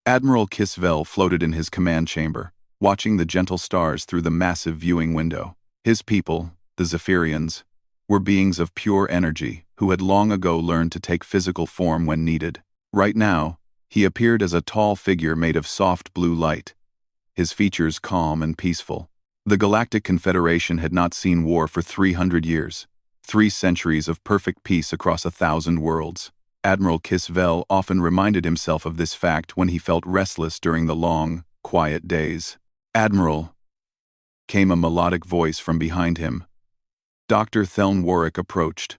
Admiral Kisvel floated in his command chamber, watching the gentle stars through the massive viewing window. His people, the Zephyrians, were beings of pure energy who had long ago learned to take physical form when needed. Right now, he appeared as a tall figure made of soft blue light, his features calm and peaceful. The Galactic Confederation had not seen war for 300 years, 3 centuries of perfect peace across 1,000 worlds. Admiral Kisvel often reminded himself of this fact when he felt restless during the long, quiet days. "Admiral," came a melodic voice from behind him. Dr. Theln Warwick approached,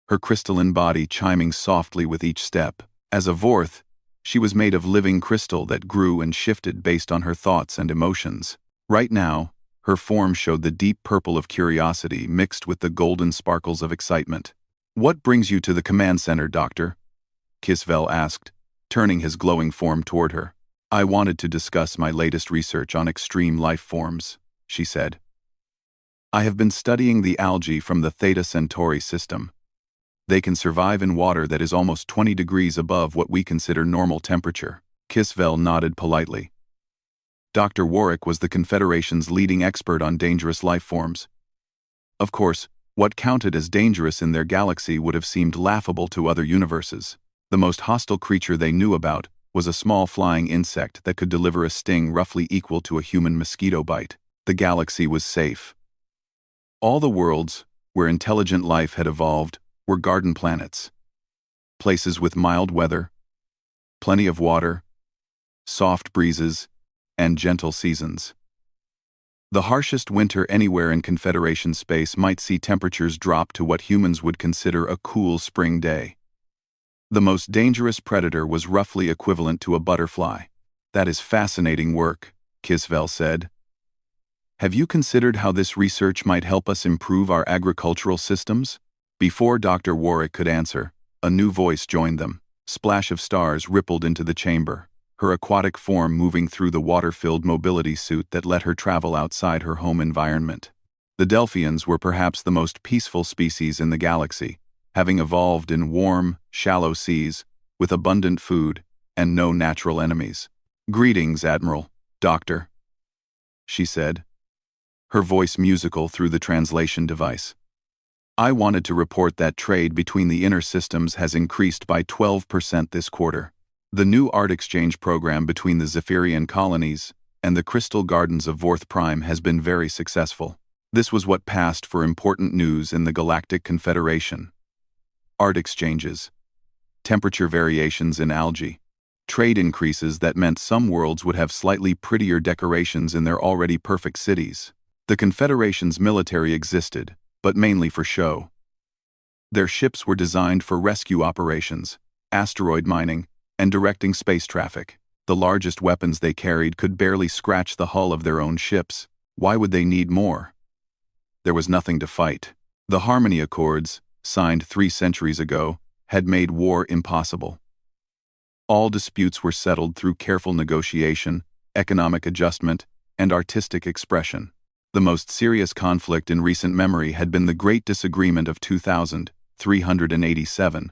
her crystalline body chiming softly with each step. As a Vorth, she was made of living crystal that grew and shifted based on her thoughts and emotions. Right now, her form showed the deep purple of curiosity mixed with the golden sparkles of excitement. "What brings you to the command center, Doctor?" Kisvel asked, turning his glowing form toward her. "I wanted to discuss my latest research on extreme life forms," she said. "I have been studying the algae from the Theta Centauri system. They can survive in water that is almost 20 degrees above what we consider normal temperature." Kisvel nodded politely. Dr. Warwick was the Confederation's leading expert on dangerous life forms. Of course, what counted as dangerous in their galaxy would have seemed laughable to other universes. The most hostile creature they knew about was a small flying insect that could deliver a sting roughly equal to a human mosquito bite. The galaxy was safe. All the worlds where intelligent life had evolved were garden planets. Places with mild weather, plenty of water, soft breezes, and gentle seasons. The harshest winter anywhere in Confederation space might see temperatures drop to what humans would consider a cool spring day. The most dangerous predator was roughly equivalent to a butterfly. "That is fascinating work," Kisvel said. "Have you considered how this research might help us improve our agricultural systems?" Before Dr. Warwick could answer, a new voice joined them. Splash of stars rippled into the chamber, her aquatic form moving through the water-filled mobility suit that let her travel outside her home environment. The Delphians were perhaps the most peaceful species in the galaxy, having evolved in warm, shallow seas, with abundant food and no natural enemies. "Greetings, Admiral, Doctor," she said, her voice musical through the translation device. "I wanted to report that trade between the inner systems has increased by 12% this quarter. The new art exchange program between the Zephyrian colonies and the Crystal Gardens of Vorth Prime has been very successful. This was what passed for important news in the Galactic Confederation. Art exchanges, temperature variations in algae, trade increases that meant some worlds would have slightly prettier decorations in their already perfect cities. The Confederation's military existed, but mainly for show. Their ships were designed for rescue operations, asteroid mining, and directing space traffic. The largest weapons they carried could barely scratch the hull of their own ships. Why would they need more? There was nothing to fight. The Harmony Accords, signed 3 centuries ago, had made war impossible. All disputes were settled through careful negotiation, economic adjustment, and artistic expression. The most serious conflict in recent memory had been the Great Disagreement of 2387,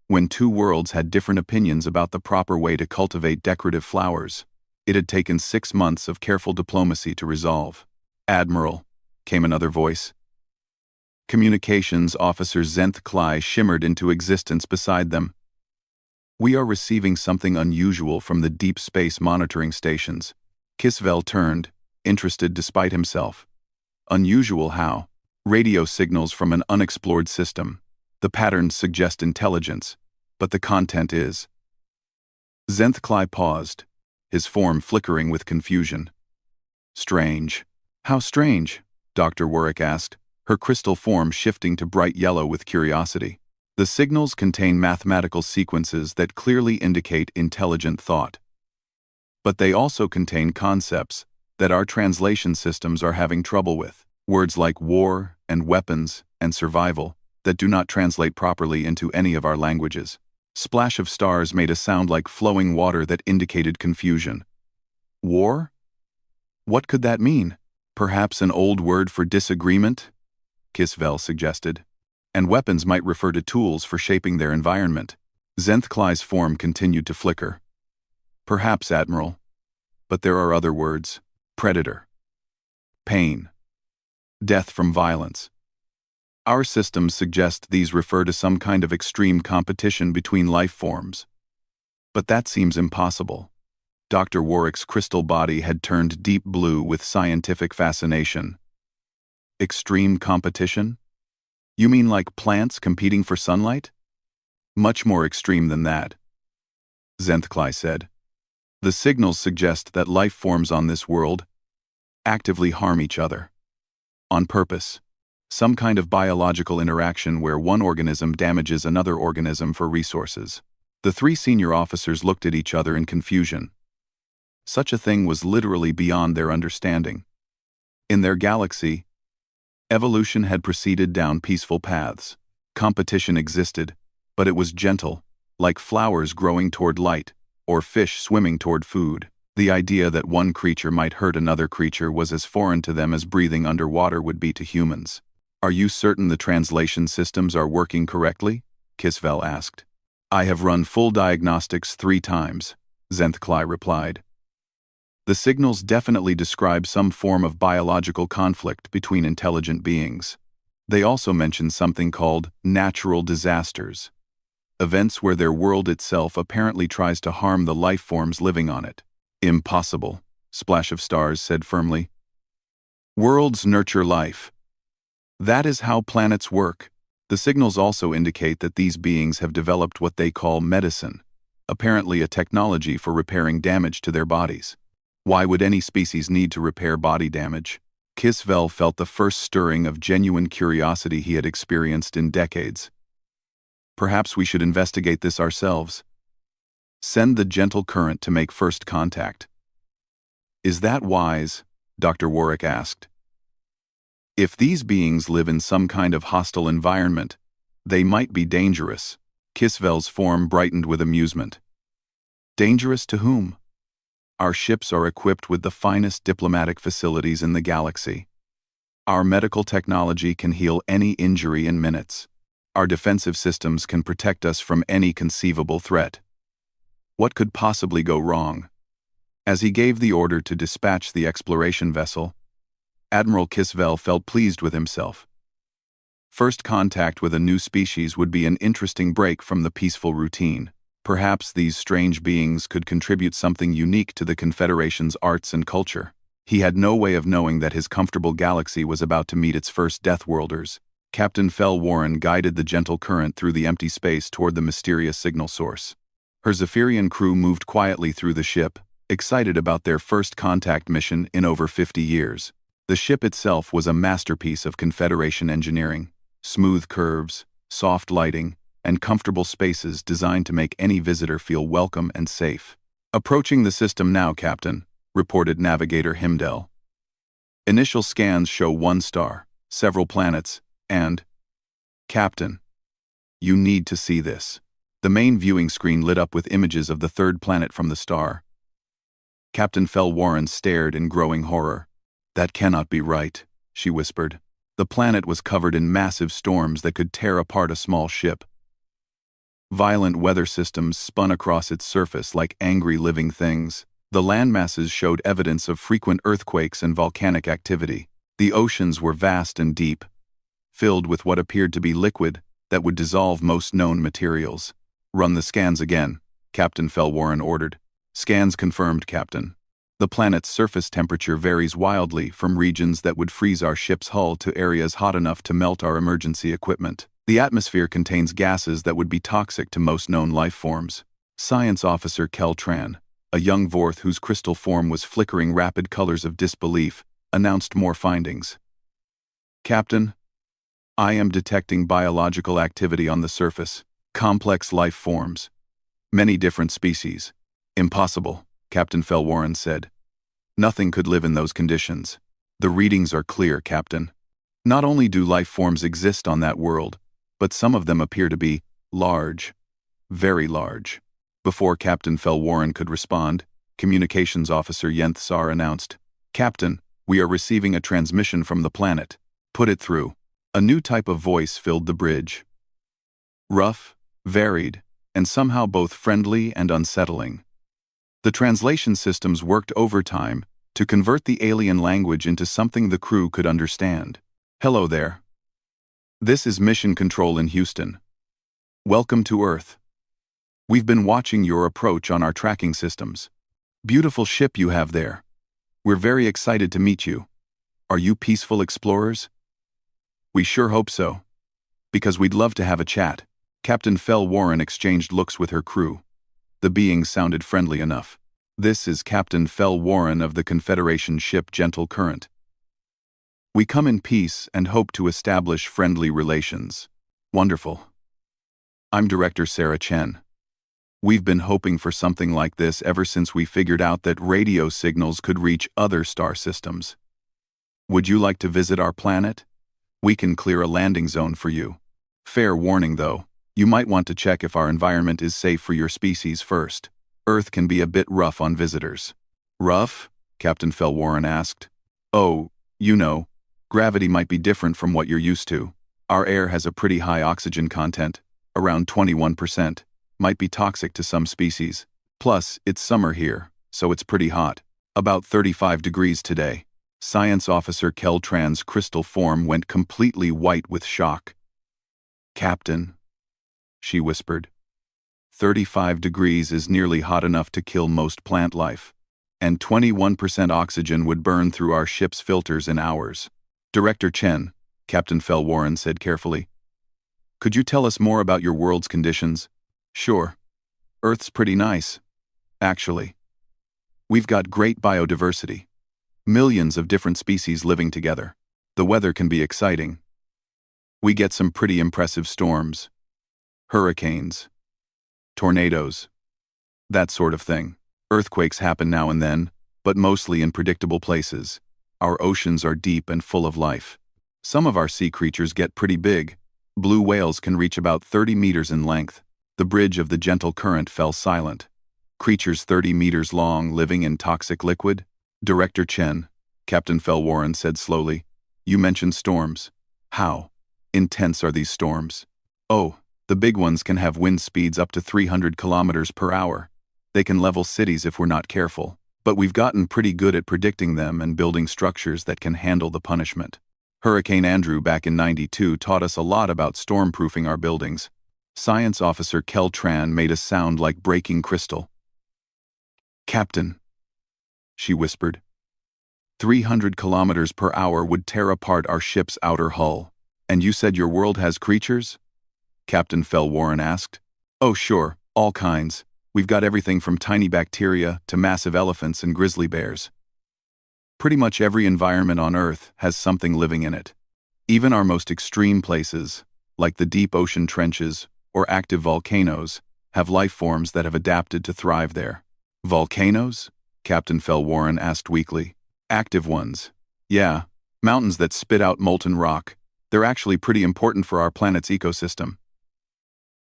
when 2 worlds had different opinions about the proper way to cultivate decorative flowers. It had taken 6 months of careful diplomacy to resolve. "Admiral," came another voice. Communications Officer Zenth Klei shimmered into existence beside them. "We are receiving something unusual from the deep space monitoring stations." Kisvel turned, interested despite himself. "Unusual how?" "Radio signals from an unexplored system. The patterns suggest intelligence, but the content is." Zenth Klei paused, his form flickering with confusion. "Strange." "How strange?" Dr. Warwick asked, her crystal form shifting to bright yellow with curiosity. "The signals contain mathematical sequences that clearly indicate intelligent thought. But they also contain concepts that our translation systems are having trouble with. Words like war and weapons and survival that do not translate properly into any of our languages." Splash of stars made a sound like flowing water that indicated confusion. "War? What could that mean? Perhaps an old word for disagreement?" Kisvel suggested. "And weapons might refer to tools for shaping their environment." Zenth Klei's form continued to flicker. Perhaps, Admiral. But there are other words. Predator. Pain. Death from violence. Our systems suggest these refer to some kind of extreme competition between life forms. But that seems impossible. Dr. Warwick's crystal body had turned deep blue with scientific fascination. Extreme competition? You mean like plants competing for sunlight? Much more extreme than that, Zenthklai said. The signals suggest that life forms on this world actively harm each other. On purpose. Some kind of biological interaction where one organism damages another organism for resources. The three senior officers looked at each other in confusion. Such a thing was literally beyond their understanding. In their galaxy, evolution had proceeded down peaceful paths. Competition existed, but it was gentle, like flowers growing toward light, or fish swimming toward food. The idea that one creature might hurt another creature was as foreign to them as breathing underwater would be to humans. Are you certain the translation systems are working correctly? Kisvel asked. I have run full diagnostics 3 times, Zenthklai replied. The signals definitely describe some form of biological conflict between intelligent beings. They also mention something called natural disasters. Events where their world itself apparently tries to harm the life forms living on it. Impossible, Splash of Stars said firmly. Worlds nurture life. That is how planets work. The signals also indicate that these beings have developed what they call medicine, apparently a technology for repairing damage to their bodies. Why would any species need to repair body damage? Kisvel felt the first stirring of genuine curiosity he had experienced in decades. Perhaps we should investigate this ourselves. Send the gentle current to make first contact. Is that wise? Dr. Warwick asked. If these beings live in some kind of hostile environment, they might be dangerous. Kisvel's form brightened with amusement. Dangerous to whom? Our ships are equipped with the finest diplomatic facilities in the galaxy. Our medical technology can heal any injury in minutes. Our defensive systems can protect us from any conceivable threat. What could possibly go wrong? As he gave the order to dispatch the exploration vessel, Admiral Kisvel felt pleased with himself. First contact with a new species would be an interesting break from the peaceful routine. Perhaps these strange beings could contribute something unique to the Confederation's arts and culture. He had no way of knowing that his comfortable galaxy was about to meet its first Deathworlders. Captain Fel Warren guided the gentle current through the empty space toward the mysterious signal source. Her Zephyrian crew moved quietly through the ship, excited about their first contact mission in over 50 years. The ship itself was a masterpiece of Confederation engineering. Smooth curves, soft lighting, and comfortable spaces designed to make any visitor feel welcome and safe. Approaching the system now, Captain, reported Navigator Himdell. Initial scans show 1 star, several planets, and... Captain, you need to see this. The main viewing screen lit up with images of the 3rd planet from the star. Captain Fel Warren stared in growing horror. That cannot be right, she whispered. The planet was covered in massive storms that could tear apart a small ship. Violent weather systems spun across its surface like angry living things. The landmasses showed evidence of frequent earthquakes and volcanic activity. The oceans were vast and deep, filled with what appeared to be liquid that would dissolve most known materials. Run the scans again, Captain Fel Warren ordered. Scans confirmed, Captain. The planet's surface temperature varies wildly from regions that would freeze our ship's hull to areas hot enough to melt our emergency equipment. The atmosphere contains gases that would be toxic to most known life forms. Science Officer Kel Tran, a young Vorth whose crystal form was flickering rapid colors of disbelief, announced more findings. Captain, I am detecting biological activity on the surface. Complex life forms. Many different species. Impossible, Captain Fel Warren said. Nothing could live in those conditions. The readings are clear, Captain. Not only do life forms exist on that world, but some of them appear to be large. Very large. Before Captain Fel Warren could respond, Communications Officer Yenth Sar announced, Captain, we are receiving a transmission from the planet. Put it through. A new type of voice filled the bridge. Rough, varied, and somehow both friendly and unsettling. The translation systems worked overtime to convert the alien language into something the crew could understand. Hello there. This is Mission Control in Houston. Welcome to Earth. We've been watching your approach on our tracking systems. Beautiful ship you have there. We're very excited to meet you. Are you peaceful explorers? We sure hope so. Because we'd love to have a chat. Captain Fel Warren exchanged looks with her crew. The beings sounded friendly enough. This is Captain Fel Warren of the Confederation ship Gentle Current. We come in peace and hope to establish friendly relations. Wonderful. I'm Director Sarah Chen. We've been hoping for something like this ever since we figured out that radio signals could reach other star systems. Would you like to visit our planet? We can clear a landing zone for you. Fair warning though, you might want to check if our environment is safe for your species first. Earth can be a bit rough on visitors. Rough? Captain Fel Warren asked. Oh, you know, gravity might be different from what you're used to. Our air has a pretty high oxygen content, around 21%. Might be toxic to some species. Plus, it's summer here, so it's pretty hot. About 35 degrees today. Science Officer Keltran's crystal form went completely white with shock. Captain, she whispered. 35 degrees is nearly hot enough to kill most plant life, and 21% oxygen would burn through our ship's filters in hours. Director Chen, Captain Fel Warren said carefully. Could you tell us more about your world's conditions? Sure. Earth's pretty nice, actually. We've got great biodiversity. Millions of different species living together. The weather can be exciting. We get some pretty impressive storms. Hurricanes. Tornadoes. That sort of thing. Earthquakes happen now and then, but mostly in predictable places. Our oceans are deep and full of life. Some of our sea creatures get pretty big. Blue whales can reach about 30 meters in length. The bridge of the Gentle Current fell silent. Creatures 30 meters long living in toxic liquid? Director Chen, Captain Fel Warren said slowly. You mentioned storms. How intense are these storms? Oh, the big ones can have wind speeds up to 300 kilometers per hour. They can level cities if we're not careful. But we've gotten pretty good at predicting them and building structures that can handle the punishment. Hurricane Andrew back in '92 taught us a lot about stormproofing our buildings. Science Officer Keltran made a sound like breaking crystal. Captain, she whispered. 300 kilometers per hour would tear apart our ship's outer hull. And you said your world has creatures? Captain Fel Warren asked. Oh sure, all kinds. We've got everything from tiny bacteria to massive elephants and grizzly bears. Pretty much every environment on Earth has something living in it. Even our most extreme places, like the deep ocean trenches or active volcanoes, have life forms that have adapted to thrive there. Volcanoes? Captain Fel Warren asked weakly. Active ones. Yeah, mountains that spit out molten rock. They're actually pretty important for our planet's ecosystem.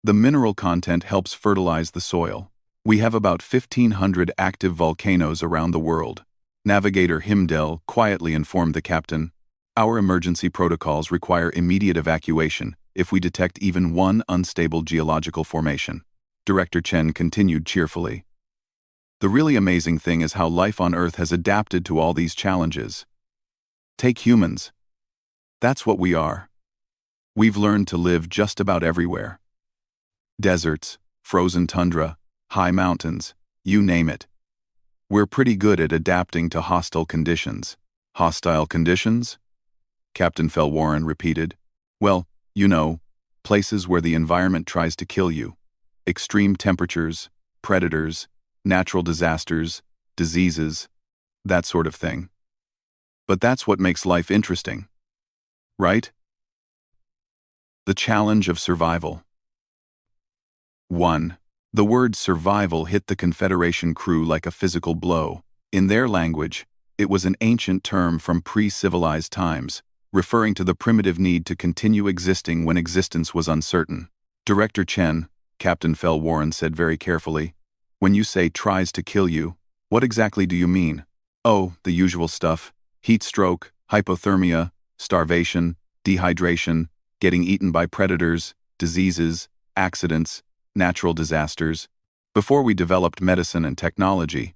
The mineral content helps fertilize the soil. We have about 1,500 active volcanoes around the world. Navigator Himdell quietly informed the captain. Our emergency protocols require immediate evacuation if we detect even one unstable geological formation. Director Chen continued cheerfully. The really amazing thing is how life on Earth has adapted to all these challenges. Take humans. That's what we are. We've learned to live just about everywhere. Deserts, frozen tundra, high mountains, you name it. We're pretty good at adapting to hostile conditions. Hostile conditions? Captain Fel Warren repeated. Well, you know, places where the environment tries to kill you. Extreme temperatures, predators, natural disasters, diseases, that sort of thing. But that's what makes life interesting. Right? The challenge of survival. 1. The word survival hit the Confederation crew like a physical blow. In their language, it was an ancient term from pre-civilized times, referring to the primitive need to continue existing when existence was uncertain. Director Chen, Captain Fel Warren said very carefully, when you say tries to kill you, what exactly do you mean? Oh, the usual stuff. Heat stroke, hypothermia, starvation, dehydration, getting eaten by predators, diseases, accidents, natural disasters. Before we developed medicine and technology,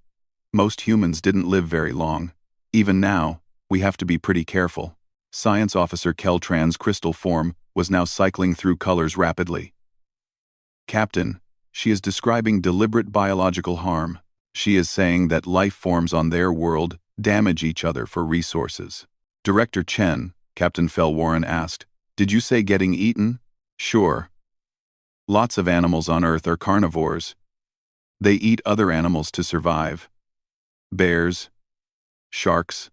most humans didn't live very long. Even now, we have to be pretty careful. Science Officer Keltran's crystal form was now cycling through colors rapidly. Captain, she is describing deliberate biological harm. She is saying that life forms on their world damage each other for resources. Director Chen, Captain Felwarren asked, "Did you say getting eaten?" "Sure. Lots of animals on Earth are carnivores. They eat other animals to survive. Bears, sharks,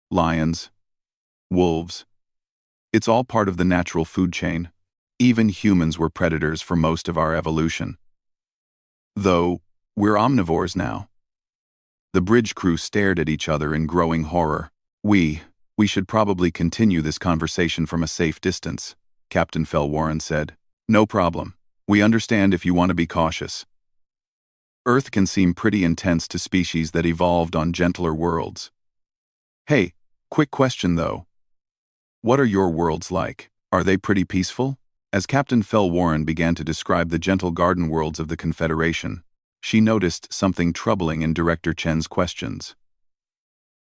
lions, wolves. It's all part of the natural food chain. Even humans were predators for most of our evolution. Though, we're omnivores now." The bridge crew stared at each other in growing horror. We should probably continue this conversation from a safe distance," Captain Felwarren said. "No problem. We understand if you want to be cautious. Earth can seem pretty intense to species that evolved on gentler worlds. Hey, quick question though. What are your worlds like? Are they pretty peaceful?" As Captain Felwarren began to describe the gentle garden worlds of the Confederation, she noticed something troubling in Director Chen's questions.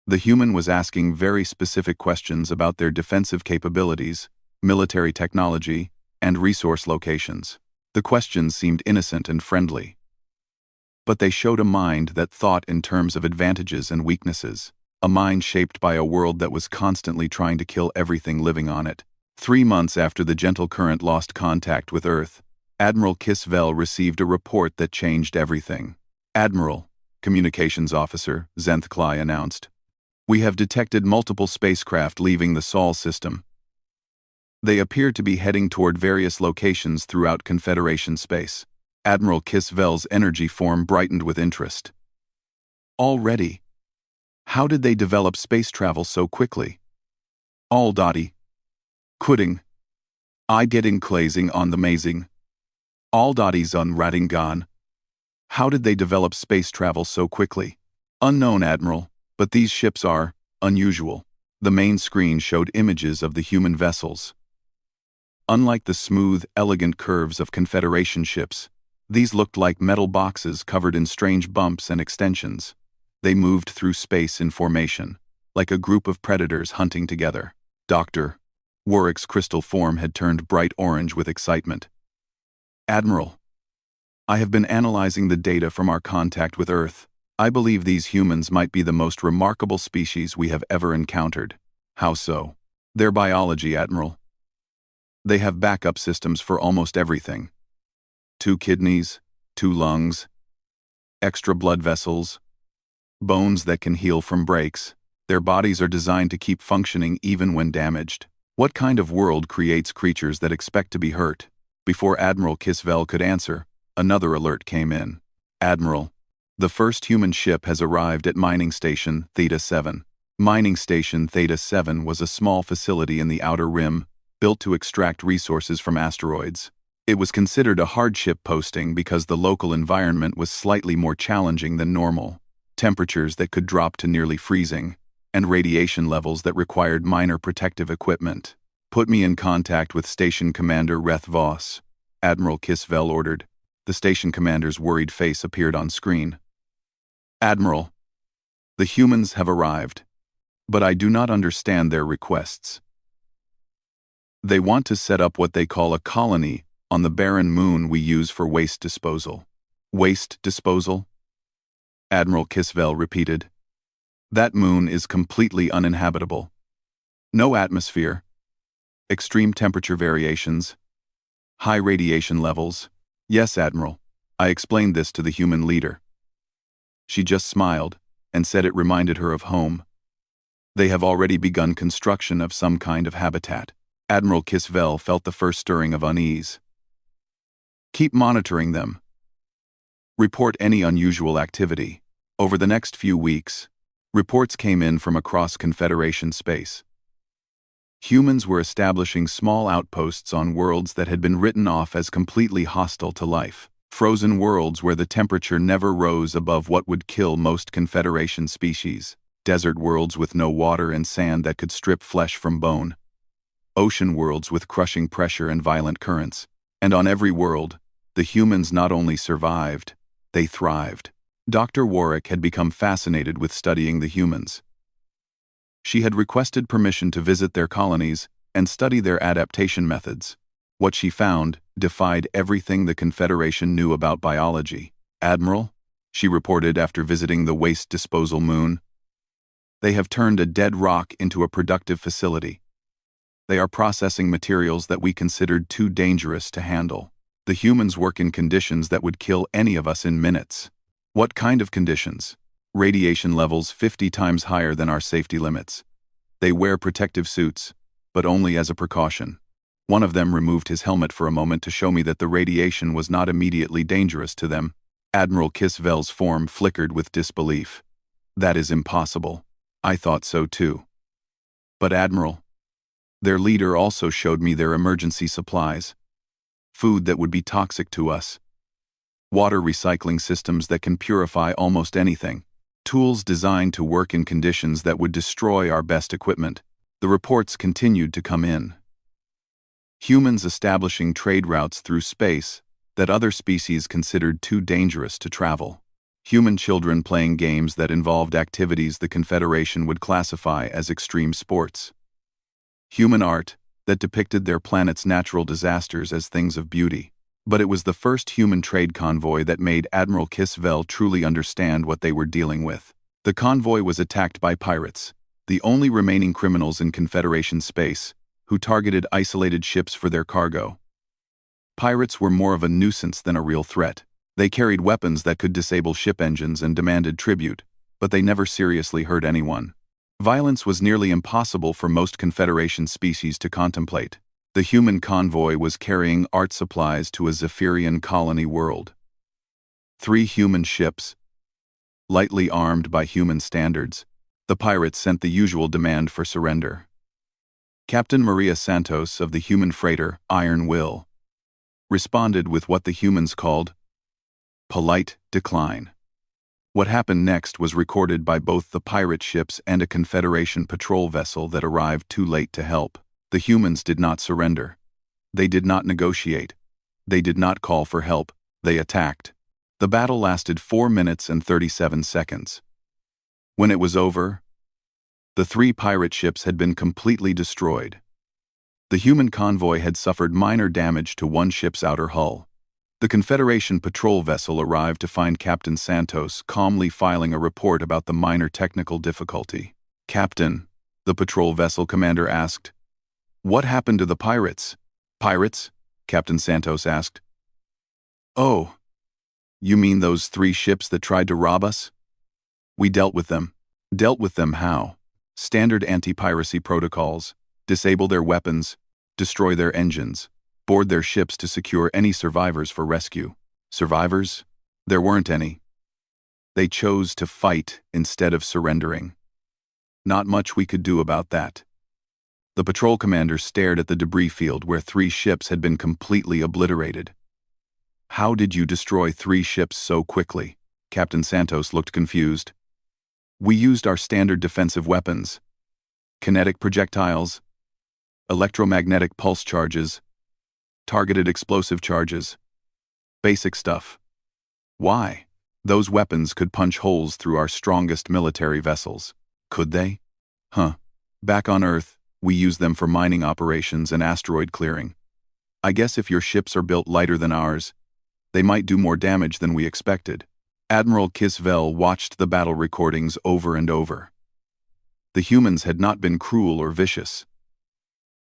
The human was asking very specific questions about their defensive capabilities, military technology, and resource locations. The questions seemed innocent and friendly, but they showed a mind that thought in terms of advantages and weaknesses, a mind shaped by a world that was constantly trying to kill everything living on it. 3 months after the gentle current lost contact with Earth, Admiral Kisvel received a report that changed everything. "Admiral," Communications Officer Zenthklai announced, "we have detected multiple spacecraft leaving the Sol system. They appear to be heading toward various locations throughout Confederation space." Admiral Kisvel's energy form brightened with interest. "Already? How did they develop space travel so quickly?" "All dotty. Kudding. I getting glazing on the mazing. All dotties on Radingan. How did they develop space travel so quickly?" "Unknown, Admiral, but these ships are unusual." The main screen showed images of the human vessels. Unlike the smooth, elegant curves of Confederation ships, these looked like metal boxes covered in strange bumps and extensions. They moved through space in formation, like a group of predators hunting together. Dr. Warwick's crystal form had turned bright orange with excitement. "Admiral, I have been analyzing the data from our contact with Earth. I believe these humans might be the most remarkable species we have ever encountered." "How so?" "Their biology, Admiral. They have backup systems for almost everything. 2 kidneys, 2 lungs, extra blood vessels, bones that can heal from breaks. Their bodies are designed to keep functioning even when damaged. What kind of world creates creatures that expect to be hurt?" Before Admiral Kisvel could answer, another alert came in. "Admiral, the first human ship has arrived at Mining Station Theta 7. Mining Station Theta 7 was a small facility in the Outer Rim, built to extract resources from asteroids. It was considered a hardship posting because the local environment was slightly more challenging than normal. Temperatures that could drop to nearly freezing, and radiation levels that required minor protective equipment. "Put me in contact with Station Commander Reth Voss," Admiral Kisvel ordered. The station commander's worried face appeared on screen. "Admiral, the humans have arrived, but I do not understand their requests. They want to set up what they call a colony on the barren moon we use for waste disposal." "Waste disposal?" Admiral Kisvel repeated. "That moon is completely uninhabitable. No atmosphere, extreme temperature variations, high radiation levels." "Yes, Admiral. I explained this to the human leader. She just smiled and said it reminded her of home. They have already begun construction of some kind of habitat." Admiral Kisvel felt the first stirring of unease. "Keep monitoring them. Report any unusual activity." Over the next few weeks, reports came in from across Confederation space. Humans were establishing small outposts on worlds that had been written off as completely hostile to life. Frozen worlds where the temperature never rose above what would kill most Confederation species. Desert worlds with no water and sand that could strip flesh from bone. Ocean worlds with crushing pressure and violent currents. And on every world, the humans not only survived, They thrived. Dr. Warwick had become fascinated with studying the humans. She had requested permission to visit their colonies and study their adaptation methods. What she found defied everything the Confederation knew about biology. "Admiral," she reported after visiting the waste disposal moon, "they have turned a dead rock into a productive facility. They are processing materials that we considered too dangerous to handle. The humans work in conditions that would kill any of us in minutes." "What kind of conditions?" "Radiation levels 50 times higher than our safety limits. They wear protective suits, but only as a precaution." One of them removed his helmet for a moment to show me that the radiation was not immediately dangerous to them. Admiral Kisvel's form flickered with disbelief. "That is impossible. I thought so too." "But Admiral, their leader also showed me their emergency supplies. Food that would be toxic to us. Water recycling systems that can purify almost anything. Tools designed to work in conditions that would destroy our best equipment." The reports continued to come in. Humans establishing trade routes through space that other species considered too dangerous to travel. Human children playing games that involved activities the Confederation would classify as extreme sports. Human art that depicted their planet's natural disasters as things of beauty. But it was the first human trade convoy that made Admiral Kisvel truly understand what they were dealing with. The convoy was attacked by pirates, the only remaining criminals in Confederation space, who targeted isolated ships for their cargo. Pirates were more of a nuisance than a real threat. They carried weapons that could disable ship engines and demanded tribute, but they never seriously hurt anyone. Violence was nearly impossible for most Confederation species to contemplate. The human convoy was carrying art supplies to a Zephyrian colony world. 3 human ships, lightly armed by human standards. The pirates sent the usual demand for surrender. Captain Maria Santos of the human freighter Iron Will responded with what the humans called polite decline. What happened next was recorded by both the pirate ships and a Confederation patrol vessel that arrived too late to help. The humans did not surrender. They did not negotiate. They did not call for help. They attacked. The battle lasted 4 minutes and 37 seconds. When it was over, the 3 pirate ships had been completely destroyed. The human convoy had suffered minor damage to one ship's outer hull. The Confederation patrol vessel arrived to find Captain Santos calmly filing a report about the minor technical difficulty. "Captain," the patrol vessel commander asked, "what happened to the pirates?" "Pirates?" Captain Santos asked. "Oh, you mean those 3 ships that tried to rob us? We dealt with them." "Dealt with them how?" "Standard anti-piracy protocols. Disable their weapons, destroy their engines, board their ships to secure any survivors for rescue." "Survivors? There weren't any. They chose to fight instead of surrendering. Not much we could do about that." The patrol commander stared at the debris field where 3 ships had been completely obliterated. "How did you destroy 3 ships so quickly?" Captain Santos looked confused. "We used our standard defensive weapons. Kinetic projectiles, electromagnetic pulse charges, targeted explosive charges. Basic stuff." "Why? Those weapons could punch holes through our strongest military vessels." "Could they?" "Huh. Back on Earth, we use them for mining operations and asteroid clearing. I guess if your ships are built lighter than ours, they might do more damage than we expected." Admiral Kisvel watched the battle recordings over and over. The humans had not been cruel or vicious.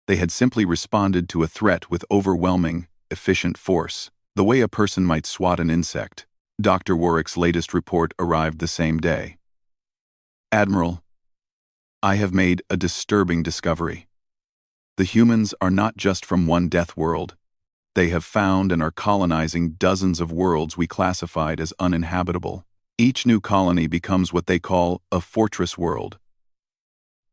They had simply responded to a threat with overwhelming, efficient force, the way a person might swat an insect. Dr. Warwick's latest report arrived the same day. "Admiral, I have made a disturbing discovery. The humans are not just from one death world. They have found and are colonizing dozens of worlds we classified as uninhabitable. Each new colony becomes what they call a fortress world.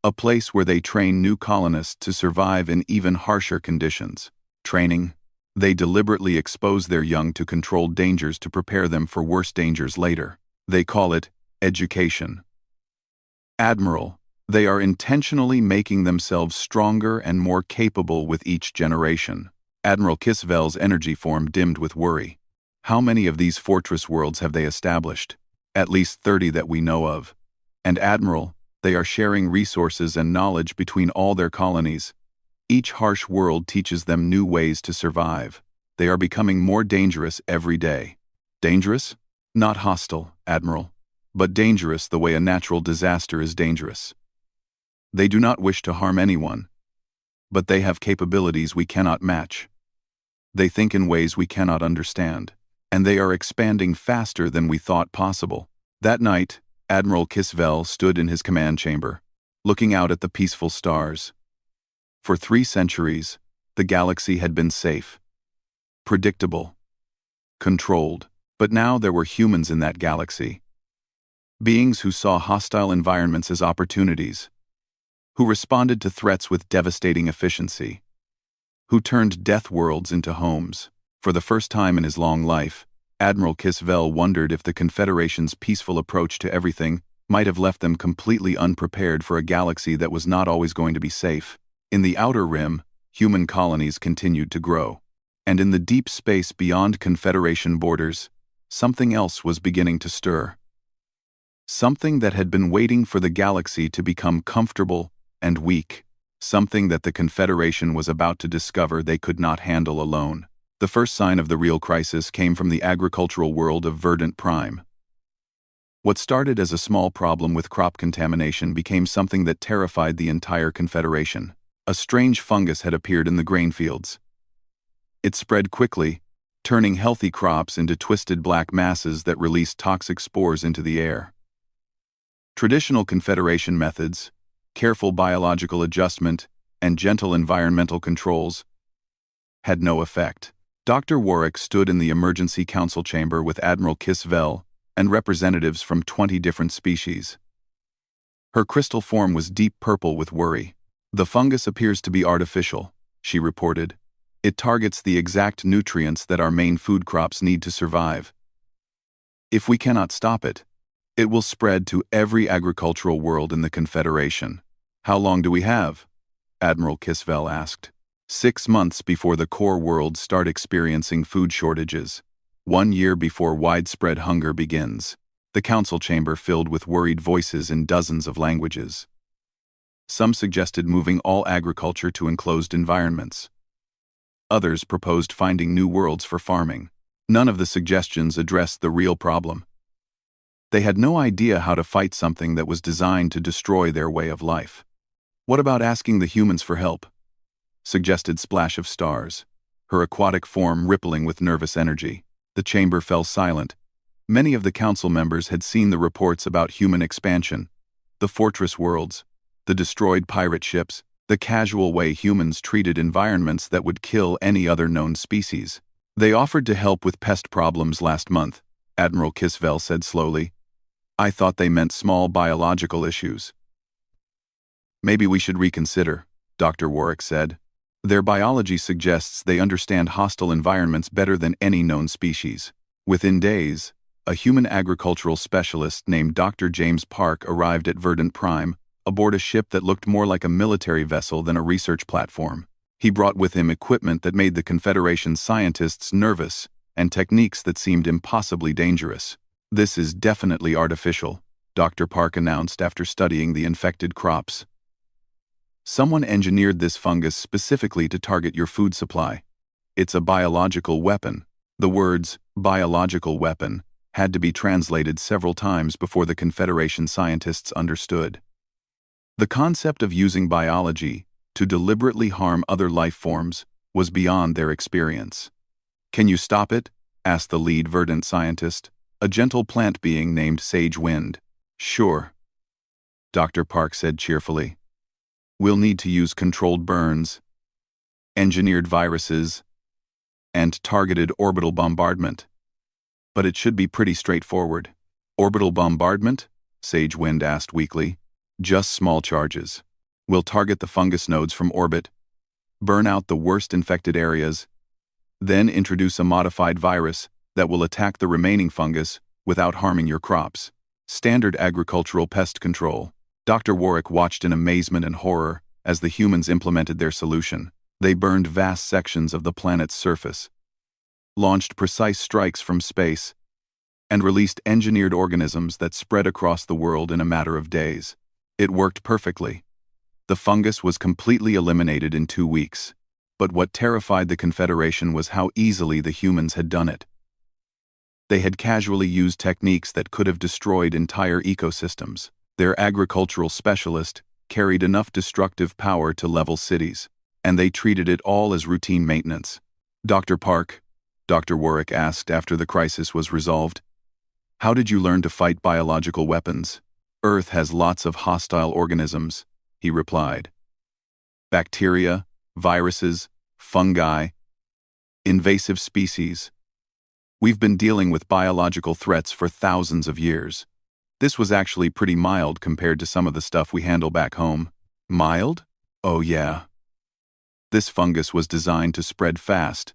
A place where they train new colonists to survive in even harsher conditions. Training, they deliberately expose their young to controlled dangers to prepare them for worse dangers later. They call it education. Admiral, they are intentionally making themselves stronger and more capable with each generation." Admiral Kisvel's energy form dimmed with worry. How many of these fortress worlds have they established? At least 30 that we know of. And Admiral, they are sharing resources and knowledge between all their colonies. Each harsh world teaches them new ways to survive. They are becoming more dangerous every day. Dangerous? Not hostile, Admiral, but dangerous the way a natural disaster is dangerous. They do not wish to harm anyone, but they have capabilities we cannot match. They think in ways we cannot understand, and they are expanding faster than we thought possible. That night, Admiral Kisvel stood in his command chamber, looking out at the peaceful stars. For 3 centuries, the galaxy had been safe, predictable, controlled, but now there were humans in that galaxy. Beings who saw hostile environments as opportunities, who responded to threats with devastating efficiency, who turned death worlds into homes. For the first time in his long life, Admiral Kisvel wondered if the Confederation's peaceful approach to everything might have left them completely unprepared for a galaxy that was not always going to be safe. In the outer rim, human colonies continued to grow. And in the deep space beyond Confederation borders, something else was beginning to stir. Something that had been waiting for the galaxy to become comfortable and weak. Something that the Confederation was about to discover they could not handle alone. The first sign of the real crisis came from the agricultural world of Verdant Prime. What started as a small problem with crop contamination became something that terrified the entire Confederation. A strange fungus had appeared in the grain fields. It spread quickly, turning healthy crops into twisted black masses that released toxic spores into the air. Traditional Confederation methods, careful biological adjustment, and gentle environmental controls had no effect. Dr. Warwick stood in the emergency council chamber with Admiral Kisvel and representatives from 20 different species. Her crystal form was deep purple with worry. "The fungus appears to be artificial," she reported. "It targets the exact nutrients that our main food crops need to survive. If we cannot stop it, it will spread to every agricultural world in the Confederation." "How long do we have?" Admiral Kisvel asked. 6 months before the core worlds start experiencing food shortages. 1 year before widespread hunger begins. The council chamber filled with worried voices in dozens of languages. Some suggested moving all agriculture to enclosed environments. Others proposed finding new worlds for farming. None of the suggestions addressed the real problem. They had no idea how to fight something that was designed to destroy their way of life. "What about asking the humans for help?" suggested Splash of Stars, her aquatic form rippling with nervous energy. The chamber fell silent. Many of the council members had seen the reports about human expansion, the fortress worlds, the destroyed pirate ships, the casual way humans treated environments that would kill any other known species. "They offered to help with pest problems last month," Admiral Kisvel said slowly. "I thought they meant small biological issues." "Maybe we should reconsider," Dr. Warwick said. "Their biology suggests they understand hostile environments better than any known species." Within days, a human agricultural specialist named Dr. James Park arrived at Verdant Prime, aboard a ship that looked more like a military vessel than a research platform. He brought with him equipment that made the Confederation scientists nervous and techniques that seemed impossibly dangerous. "This is definitely artificial," Dr. Park announced after studying the infected crops. "Someone engineered this fungus specifically to target your food supply. It's a biological weapon." The words, "biological weapon," had to be translated several times before the Confederation scientists understood. The concept of using biology to deliberately harm other life forms was beyond their experience. "Can you stop it?" asked the lead verdant scientist, a gentle plant being named Sage Wind. "Sure," Dr. Park said cheerfully. "We'll need to use controlled burns, engineered viruses, and targeted orbital bombardment. But it should be pretty straightforward." "Orbital bombardment?" Sage Wind asked weakly. "Just small charges. We'll target the fungus nodes from orbit, burn out the worst infected areas, then introduce a modified virus that will attack the remaining fungus without harming your crops. Standard agricultural pest control." Dr. Warwick watched in amazement and horror as the humans implemented their solution. They burned vast sections of the planet's surface, launched precise strikes from space, and released engineered organisms that spread across the world in a matter of days. It worked perfectly. The fungus was completely eliminated in 2 weeks. But what terrified the Confederation was how easily the humans had done it. They had casually used techniques that could have destroyed entire ecosystems. Their agricultural specialist carried enough destructive power to level cities, and they treated it all as routine maintenance. Dr. Park, Dr. Warwick asked after the crisis was resolved, "How did you learn to fight biological weapons?" "Earth has lots of hostile organisms," he replied. "Bacteria, viruses, fungi, invasive species. We've been dealing with biological threats for thousands of years. This was actually pretty mild compared to some of the stuff we handle back home." "Mild? Oh yeah. This fungus was designed to spread fast.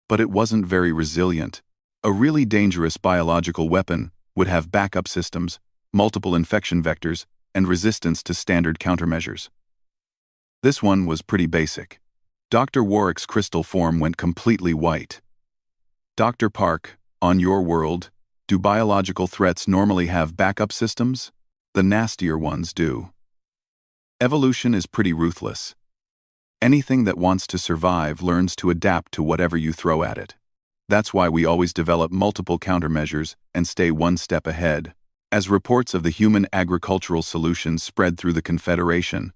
But it wasn't very resilient. A really dangerous biological weapon would have backup systems, multiple infection vectors, and resistance to standard countermeasures. This one was pretty basic." Dr. Warwick's crystal form went completely white. "Dr. Park, on your world, do biological threats normally have backup systems?" "The nastier ones do. Evolution is pretty ruthless. Anything that wants to survive learns to adapt to whatever you throw at it. That's why we always develop multiple countermeasures and stay one step ahead." As reports of the human agricultural solutions spread through the Confederation,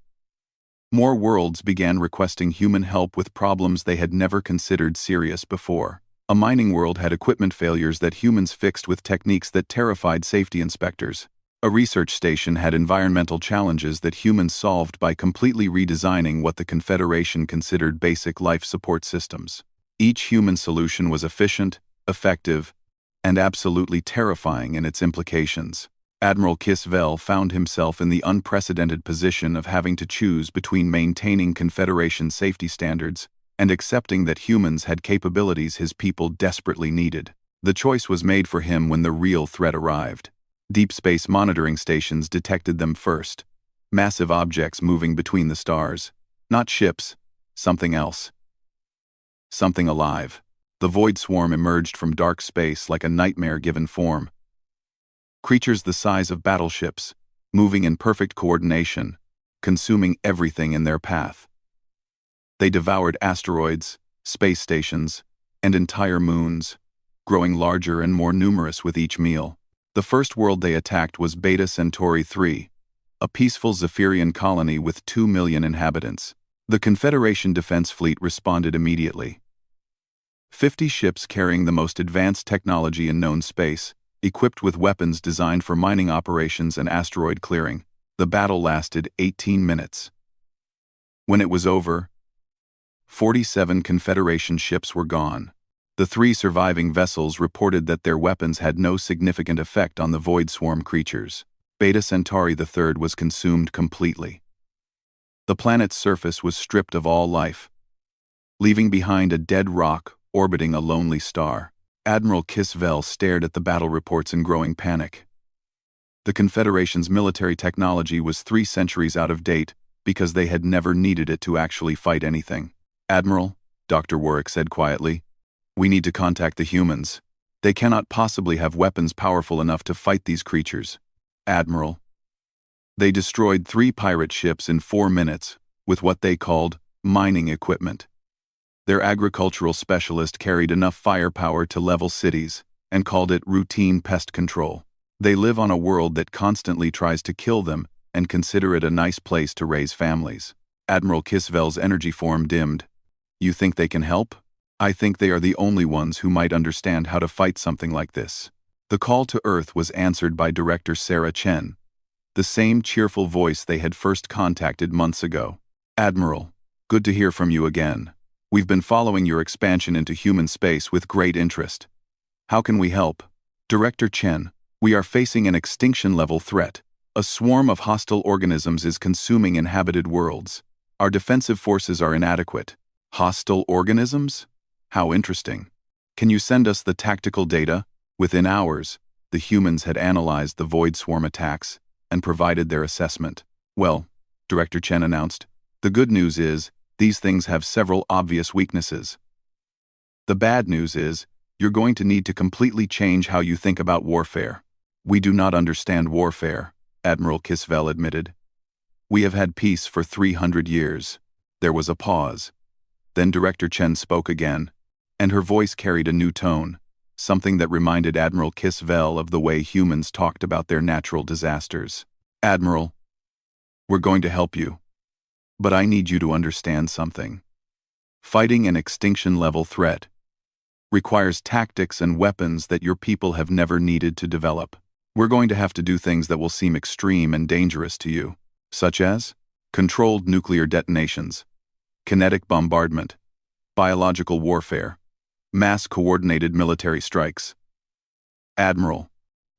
more worlds began requesting human help with problems they had never considered serious before. A mining world had equipment failures that humans fixed with techniques that terrified safety inspectors. A research station had environmental challenges that humans solved by completely redesigning what the Confederation considered basic life support systems. Each human solution was efficient, effective, and absolutely terrifying in its implications. Admiral Kisvel found himself in the unprecedented position of having to choose between maintaining Confederation safety standards and accepting that humans had capabilities his people desperately needed. The choice was made for him when the real threat arrived. Deep space monitoring stations detected them first. Massive objects moving between the stars. Not ships, something else. Something alive. The void swarm emerged from dark space like a nightmare-given form. Creatures the size of battleships, moving in perfect coordination, consuming everything in their path. They devoured asteroids, space stations, and entire moons, growing larger and more numerous with each meal. The first world they attacked was Beta Centauri 3, a peaceful Zephyrian colony with 2 million inhabitants. The Confederation Defense Fleet responded immediately. 50 ships carrying the most advanced technology in known space, equipped with weapons designed for mining operations and asteroid clearing. The battle lasted 18 minutes. When it was over, 47 Confederation ships were gone. The 3 surviving vessels reported that their weapons had no significant effect on the void swarm creatures. Beta Centauri III was consumed completely. The planet's surface was stripped of all life, leaving behind a dead rock orbiting a lonely star. Admiral Kisvel stared at the battle reports in growing panic. The Confederation's military technology was 3 centuries out of date because they had never needed it to actually fight anything. "Admiral," Dr. Warwick said quietly, "we need to contact the humans. They cannot possibly have weapons powerful enough to fight these creatures." "Admiral." They destroyed 3 pirate ships in 4 minutes with what they called mining equipment. Their agricultural specialist carried enough firepower to level cities and called it routine pest control. They live on a world that constantly tries to kill them and consider it a nice place to raise families. Admiral Kisvel's energy form dimmed. "You think they can help?" "I think they are the only ones who might understand how to fight something like this." The call to Earth was answered by Director Sarah Chen, the same cheerful voice they had first contacted months ago. "Admiral, good to hear from you again. We've been following your expansion into human space with great interest. How can we help?" "Director Chen, we are facing an extinction-level threat. A swarm of hostile organisms is consuming inhabited worlds. Our defensive forces are inadequate." "Hostile organisms? How interesting. Can you send us the tactical data?" Within hours, the humans had analyzed the void swarm attacks and provided their assessment. "Well," Director Chen announced, "the good news is, these things have several obvious weaknesses. The bad news is, you're going to need to completely change how you think about warfare. We do not understand warfare, Admiral Kisvel admitted. We have had peace for 300 years. There was a pause. Then Director Chen spoke again, and her voice carried a new tone, something that reminded Admiral Kisvel of the way humans talked about their natural disasters. Admiral, we're going to help you. But I need you to understand something. Fighting an extinction-level threat requires tactics and weapons that your people have never needed to develop. We're going to have to do things that will seem extreme and dangerous to you, such as controlled nuclear detonations, kinetic bombardment, biological warfare, mass-coordinated military strikes. Admiral,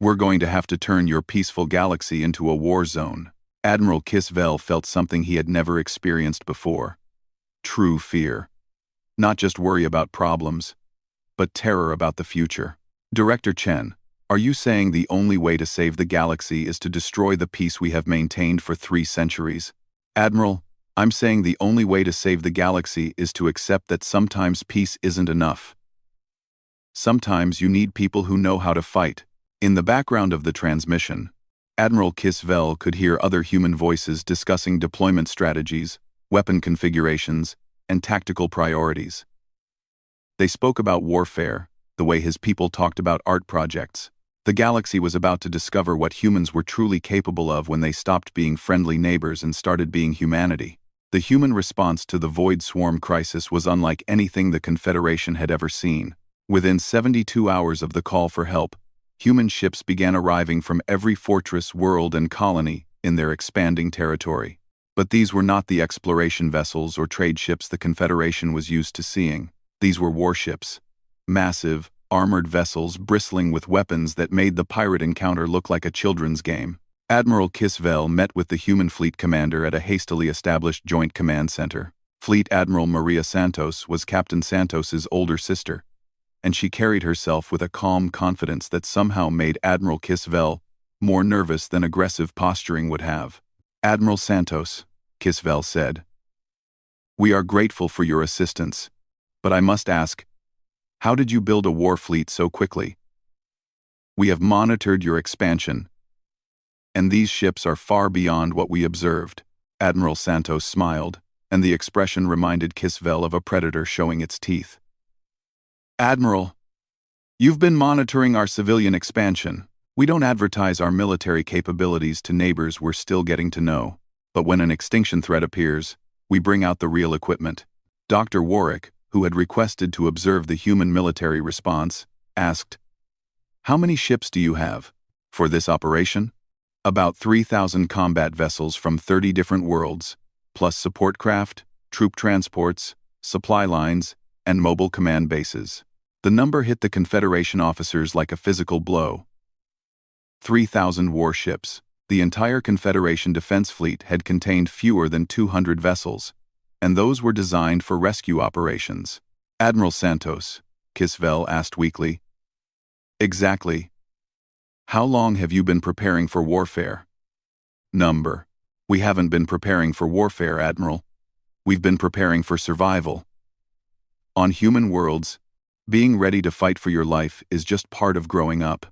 we're going to have to turn your peaceful galaxy into a war zone. Admiral Kisvel felt something he had never experienced before. True fear. Not just worry about problems, but terror about the future. Director Chen, are you saying the only way to save the galaxy is to destroy the peace we have maintained for 3 centuries? Admiral, I'm saying the only way to save the galaxy is to accept that sometimes peace isn't enough. Sometimes you need people who know how to fight. In the background of the transmission, Admiral Kisvel could hear other human voices discussing deployment strategies, weapon configurations, and tactical priorities. They spoke about warfare, the way his people talked about art projects. The galaxy was about to discover what humans were truly capable of when they stopped being friendly neighbors and started being humanity. The human response to the Void Swarm crisis was unlike anything the Confederation had ever seen. Within 72 hours of the call for help, human ships began arriving from every fortress, world, and colony in their expanding territory. But these were not the exploration vessels or trade ships the Confederation was used to seeing. These were warships. Massive, armored vessels bristling with weapons that made the pirate encounter look like a children's game. Admiral Kisvel met with the human fleet commander at a hastily established joint command center. Fleet Admiral Maria Santos was Captain Santos's older sister, and she carried herself with a calm confidence that somehow made Admiral Kisvel more nervous than aggressive posturing would have. Admiral Santos, Kisvel said, we are grateful for your assistance, but I must ask, how did you build a war fleet so quickly? We have monitored your expansion, and these ships are far beyond what we observed. Admiral Santos smiled, and the expression reminded Kisvel of a predator showing its teeth. Admiral, you've been monitoring our civilian expansion. We don't advertise our military capabilities to neighbors we're still getting to know, but when an extinction threat appears, we bring out the real equipment. Dr. Warwick, who had requested to observe the human military response, asked, how many ships do you have for this operation? About 3,000 combat vessels from 30 different worlds, plus support craft, troop transports, supply lines, and mobile command bases. The number hit the Confederation officers like a physical blow. 3,000 warships. The entire Confederation defense fleet had contained fewer than 200 vessels, and those were designed for rescue operations. Admiral Santos, Kisvel asked weakly. Exactly. How long have you been preparing for warfare? Number. We haven't been preparing for warfare, Admiral. We've been preparing for survival. On human worlds, being ready to fight for your life is just part of growing up.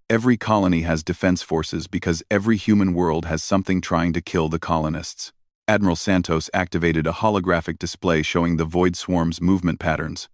Every colony has defense forces because every human world has something trying to kill the colonists. Admiral Santos activated a holographic display showing the Void Swarm's movement patterns.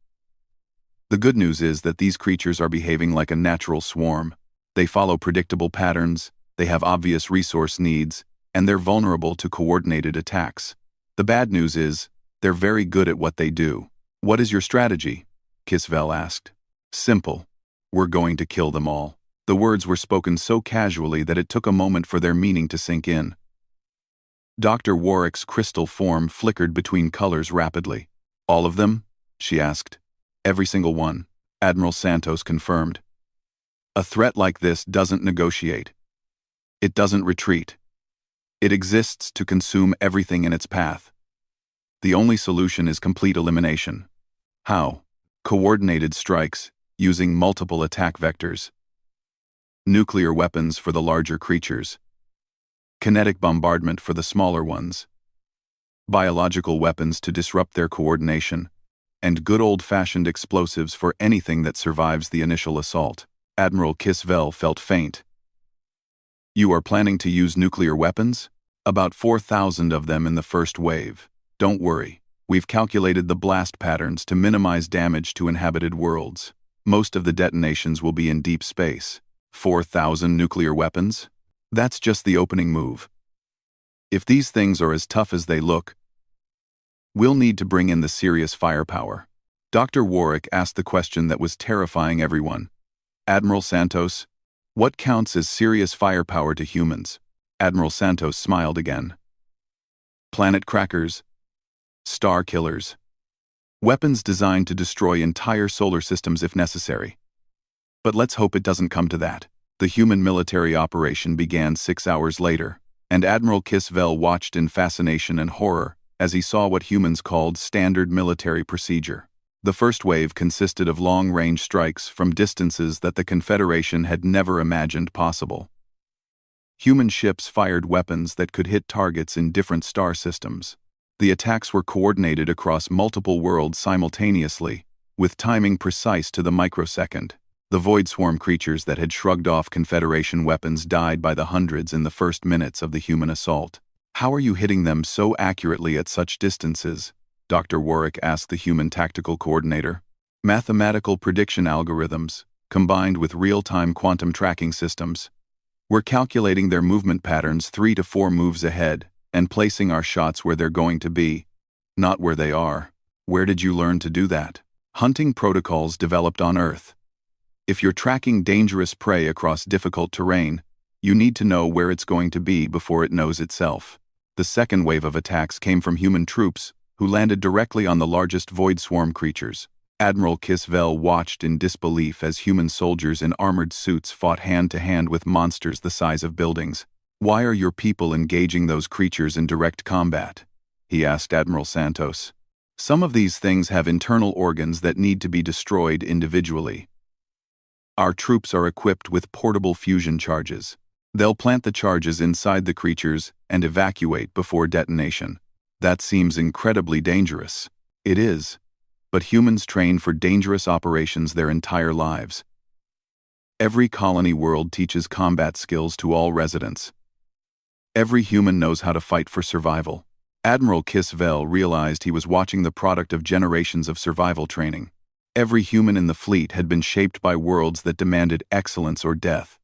The good news is that these creatures are behaving like a natural swarm. They follow predictable patterns, they have obvious resource needs, and they're vulnerable to coordinated attacks. The bad news is, they're very good at what they do. What is your strategy? Kisvel asked. Simple. We're going to kill them all. The words were spoken so casually that it took a moment for their meaning to sink in. Dr. Warwick's crystal form flickered between colors rapidly. All of them? She asked. Every single one, Admiral Santos confirmed. A threat like this doesn't negotiate. It doesn't retreat. It exists to consume everything in its path. The only solution is complete elimination. How? Coordinated strikes, using multiple attack vectors. Nuclear weapons for the larger creatures. Kinetic bombardment for the smaller ones. Biological weapons to disrupt their coordination. and good old-fashioned explosives for anything that survives the initial assault. Admiral Kisvel felt faint. You are planning to use nuclear weapons? About 4,000 of them in the first wave. Don't worry. We've calculated the blast patterns to minimize damage to inhabited worlds. Most of the detonations will be in deep space. 4,000 nuclear weapons? That's just the opening move. If these things are as tough as they look, we'll need to bring in the serious firepower. Dr. Warwick asked the question that was terrifying everyone. Admiral Santos, what counts as serious firepower to humans? Admiral Santos smiled again. Planet crackers, star killers, weapons designed to destroy entire solar systems if necessary. But let's hope it doesn't come to that. The human military operation began 6 hours later, and Admiral Kisvel watched in fascination and horror as he saw what humans called standard military procedure. The first wave consisted of long-range strikes from distances that the Confederation had never imagined possible. Human ships fired weapons that could hit targets in different star systems. The attacks were coordinated across multiple worlds simultaneously, with timing precise to the microsecond. The Void Swarm creatures that had shrugged off Confederation weapons died by the hundreds in the first minutes of the human assault. How are you hitting them so accurately at such distances? Dr. Warwick asked the human tactical coordinator. Mathematical prediction algorithms, combined with real-time quantum tracking systems. We're calculating their movement patterns 3 to 4 moves ahead, and placing our shots where they're going to be, not where they are. Where did you learn to do that? Hunting protocols developed on Earth. If you're tracking dangerous prey across difficult terrain, you need to know where it's going to be before it knows itself. The second wave of attacks came from human troops, who landed directly on the largest Void Swarm creatures. Admiral Kisvel watched in disbelief as human soldiers in armored suits fought hand-to-hand with monsters the size of buildings. Why are your people engaging those creatures in direct combat? He asked Admiral Santos. Some of these things have internal organs that need to be destroyed individually. Our troops are equipped with portable fusion charges. They'll plant the charges inside the creatures and evacuate before detonation. That seems incredibly dangerous. It is. But humans train for dangerous operations their entire lives. Every colony world teaches combat skills to all residents. Every human knows how to fight for survival. Admiral Kisvel realized he was watching the product of generations of survival training. Every human in the fleet had been shaped by worlds that demanded excellence or death.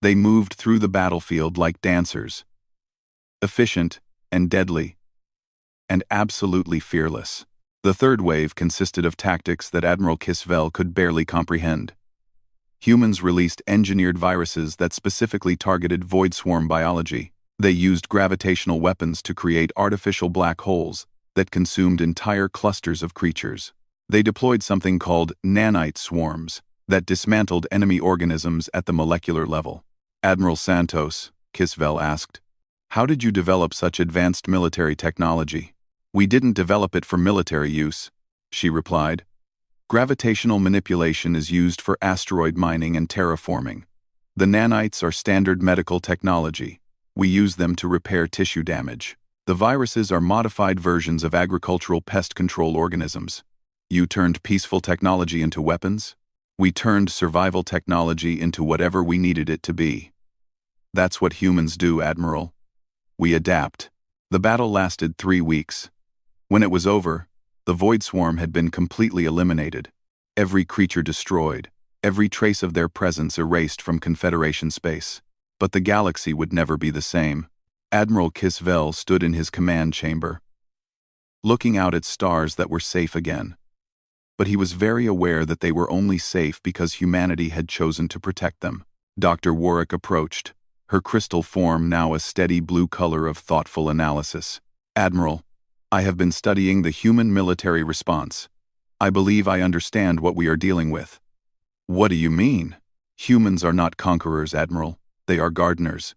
They moved through the battlefield like dancers. Efficient and deadly. And absolutely fearless. The third wave consisted of tactics that Admiral Kisvel could barely comprehend. Humans released engineered viruses that specifically targeted Void Swarm biology. They used gravitational weapons to create artificial black holes that consumed entire clusters of creatures. They deployed something called nanite swarms that dismantled enemy organisms at the molecular level. Admiral Santos, Kisvel asked, how did you develop such advanced military technology? We didn't develop it for military use, she replied. Gravitational manipulation is used for asteroid mining and terraforming. The nanites are standard medical technology. We use them to repair tissue damage. The viruses are modified versions of agricultural pest control organisms. You turned peaceful technology into weapons? We turned survival technology into whatever we needed it to be. That's what humans do, Admiral. We adapt. The battle lasted 3 weeks. When it was over, the Void Swarm had been completely eliminated. Every creature destroyed, every trace of their presence erased from Confederation space. But the galaxy would never be the same. Admiral Kisvel stood in his command chamber, looking out at stars that were safe again. But he was very aware that they were only safe because humanity had chosen to protect them. Dr. Warwick approached, her crystal form now a steady blue color of thoughtful analysis. Admiral, I have been studying the human military response. I believe I understand what we are dealing with. What do you mean? Humans are not conquerors, Admiral. They are gardeners.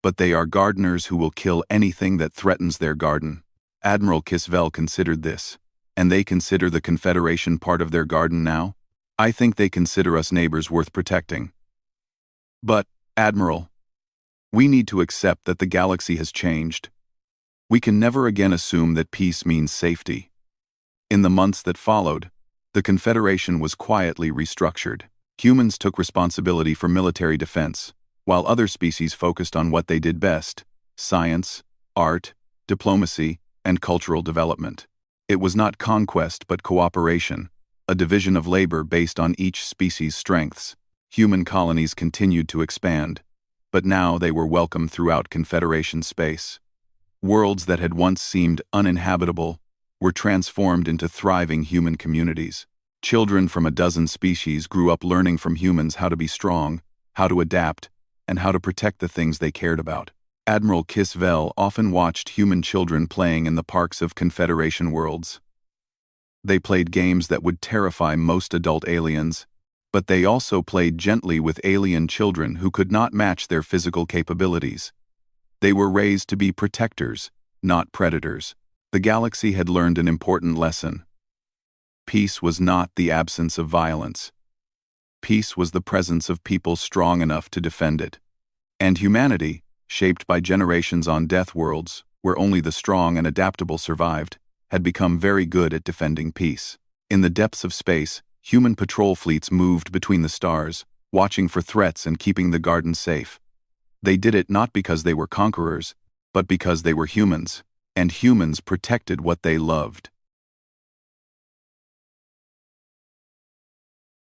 But they are gardeners who will kill anything that threatens their garden. Admiral Kisvel considered this. And they consider the Confederation part of their garden now? I think they consider us neighbors worth protecting. But, Admiral, we need to accept that the galaxy has changed. We can never again assume that peace means safety. In the months that followed, the Confederation was quietly restructured. Humans took responsibility for military defense, while other species focused on what they did best: science, art, diplomacy, and cultural development. It was not conquest but cooperation, a division of labor based on each species' strengths. Human colonies continued to expand, but now they were welcome throughout Confederation space. Worlds that had once seemed uninhabitable were transformed into thriving human communities. Children from a dozen species grew up learning from humans how to be strong, how to adapt, and how to protect the things they cared about. Admiral Kisvel often watched human children playing in the parks of Confederation worlds. They played games that would terrify most adult aliens, but they also played gently with alien children who could not match their physical capabilities. They were raised to be protectors, not predators. The galaxy had learned an important lesson. Peace was not the absence of violence. Peace was the presence of people strong enough to defend it. And humanity, shaped by generations on Deathworlds, where only the strong and adaptable survived, had become very good at defending peace. In the depths of space, human patrol fleets moved between the stars, watching for threats and keeping the garden safe. They did it not because they were conquerors, but because they were humans, and humans protected what they loved.